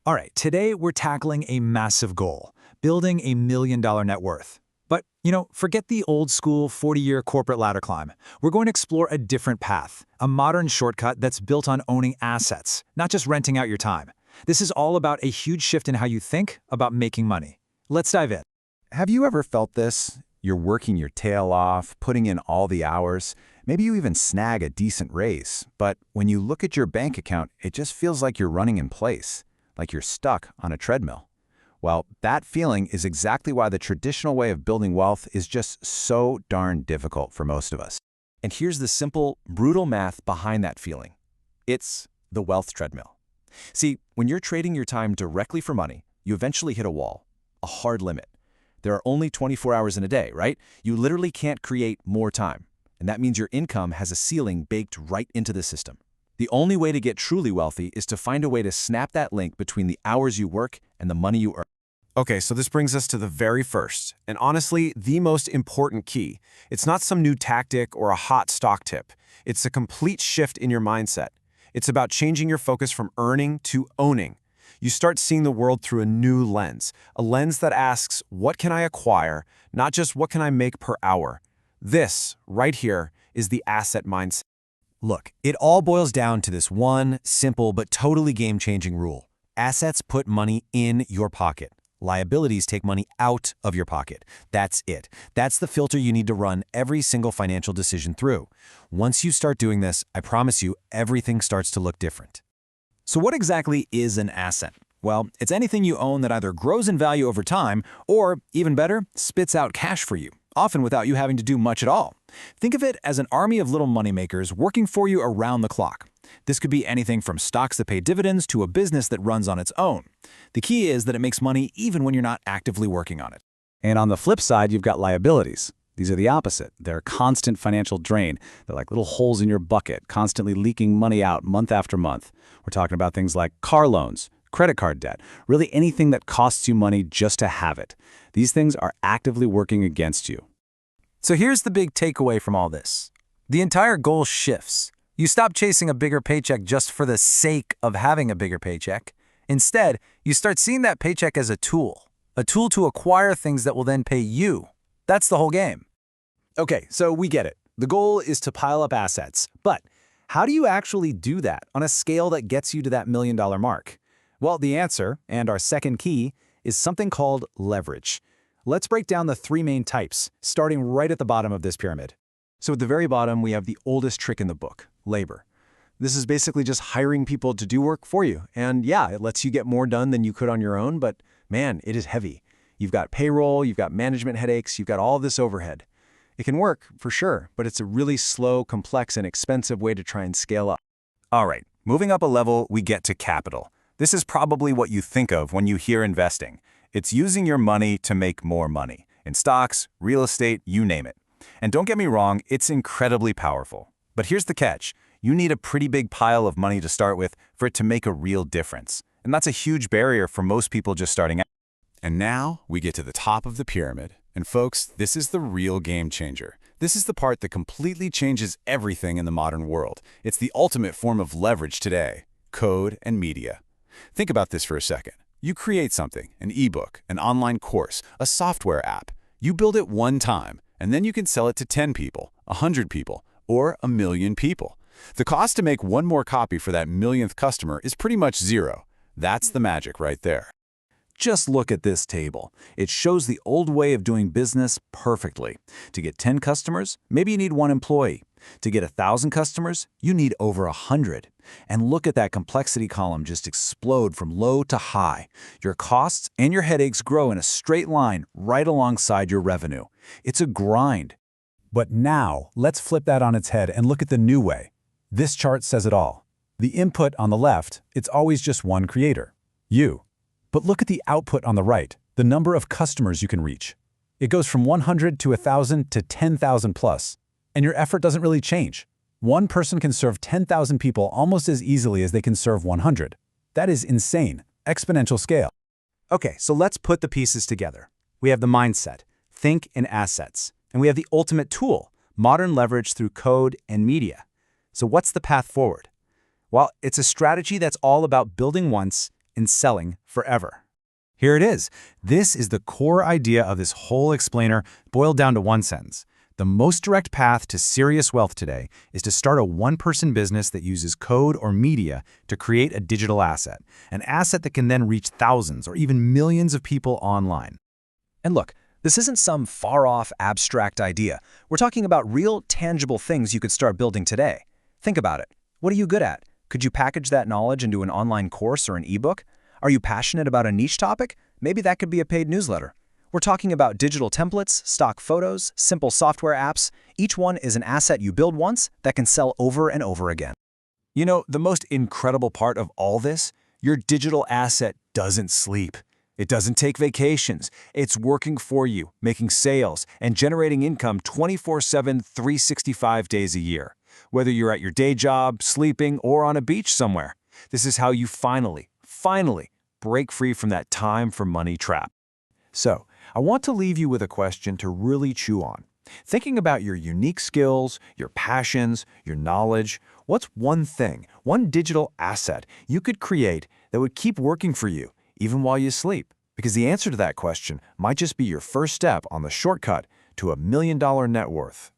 All right, today we're tackling a massive goal, building a $1 million net worth. But, forget the old school 40-year corporate ladder climb. We're going to explore a different path, a modern shortcut that's built on owning assets, not just renting out your time. This is all about a huge shift in how you think about making money. Let's dive in. Have you ever felt this? You're working your tail off, putting in all the hours. Maybe you even snag a decent raise. But when you look at your bank account, it just feels like you're running in place, like you're stuck on a treadmill. Well, that feeling is exactly why the traditional way of building wealth is just so darn difficult for most of us. And here's the simple, brutal math behind that feeling. It's the wealth treadmill. See, when you're trading your time directly for money, you eventually hit a wall, a hard limit. There are only 24 hours in a day, right? You literally can't create more time. And that means your income has a ceiling baked right into the system. The only way to get truly wealthy is to find a way to snap that link between the hours you work and the money you earn. Okay, so this brings us to the very first, and honestly, the most important key. It's not some new tactic or a hot stock tip. It's a complete shift in your mindset. It's about changing your focus from earning to owning. You start seeing the world through a new lens, a lens that asks, what can I acquire, not just what can I make per hour? This, right here, is the asset mindset. Look, it all boils down to this one, simple but totally game-changing rule. Assets put money in your pocket. Liabilities take money out of your pocket. That's it. That's the filter you need to run every single financial decision through. Once you start doing this, I promise you, everything starts to look different. So what exactly is an asset? Well, it's anything you own that either grows in value over time or, even better, spits out cash for you, often without you having to do much at all. Think of it as an army of little moneymakers working for you around the clock. This could be anything from stocks that pay dividends to a business that runs on its own. The key is that it makes money even when you're not actively working on it. And on the flip side, you've got liabilities. These are the opposite. They're a constant financial drain. They're like little holes in your bucket, constantly leaking money out month after month. We're talking about things like car loans, credit card debt, really anything that costs you money just to have it. These things are actively working against you. So here's the big takeaway from all this. The entire goal shifts. You stop chasing a bigger paycheck just for the sake of having a bigger paycheck. Instead, you start seeing that paycheck as a tool to acquire things that will then pay you. That's the whole game. Okay, so we get it. The goal is to pile up assets. But how do you actually do that on a scale that gets you to that $1 million mark? Well, the answer, and our second key, is something called leverage. Let's break down the three main types, starting right at the bottom of this pyramid. So at the very bottom, we have the oldest trick in the book, labor. This is basically just hiring people to do work for you. And yeah, it lets you get more done than you could on your own, but man, it is heavy. You've got payroll, you've got management headaches, you've got all this overhead. It can work, for sure, but it's a really slow, complex, and expensive way to try and scale up. All right, moving up a level, we get to capital. This is probably what you think of when you hear investing. It's using your money to make more money, in stocks, real estate, you name it. And don't get me wrong, it's incredibly powerful. But here's the catch. You need a pretty big pile of money to start with for it to make a real difference. And that's a huge barrier for most people just starting out. And now we get to the top of the pyramid. And folks, this is the real game changer. This is the part that completely changes everything in the modern world. It's the ultimate form of leverage today, code and media. Think about this for a second. You create something, an ebook, an online course, a software app. You build it one time, and then you can sell it to 10 people, 100 people, or 1 million people. The cost to make one more copy for that millionth customer is pretty much zero. That's the magic right there. Just look at this table. It shows the old way of doing business perfectly. To get 10 customers, maybe you need 1 employee. To get 1,000 customers, you need over 100. And look at that complexity column just explode from low to high. Your costs and your headaches grow in a straight line right alongside your revenue. It's a grind. But now, let's flip that on its head and look at the new way. This chart says it all. The input on the left, it's always just one creator, you. But look at the output on the right, the number of customers you can reach. It goes from 100 to 1,000 to 10,000 plus. And your effort doesn't really change. One person can serve 10,000 people almost as easily as they can serve 100. That is insane, exponential scale. Okay, so let's put the pieces together. We have the mindset, think in assets, and we have the ultimate tool, modern leverage through code and media. So what's the path forward? Well, it's a strategy that's all about building once, in selling forever. Here it is. This is the core idea of this whole explainer boiled down to one sentence. The most direct path to serious wealth today is to start a one-person business that uses code or media to create a digital asset, an asset that can then reach thousands or even millions of people online. And look, this isn't some far-off abstract idea. We're talking about real, tangible things you could start building today. Think about it. What are you good at? Could you package that knowledge into an online course or an ebook? Are you passionate about a niche topic? Maybe that could be a paid newsletter. We're talking about digital templates, stock photos, simple software apps. Each one is an asset you build once that can sell over and over again. You know, the most incredible part of all this? Your digital asset doesn't sleep. It doesn't take vacations. It's working for you, making sales, and generating income 24/7, 365 days a year. Whether you're at your day job, sleeping, or on a beach somewhere, this is how you finally break free from that time for money trap. So, I want to leave you with a question to really chew on. Thinking about your unique skills, your passions, your knowledge, what's one thing, one digital asset you could create that would keep working for you, even while you sleep? Because the answer to that question might just be your first step on the shortcut to $1 million net worth.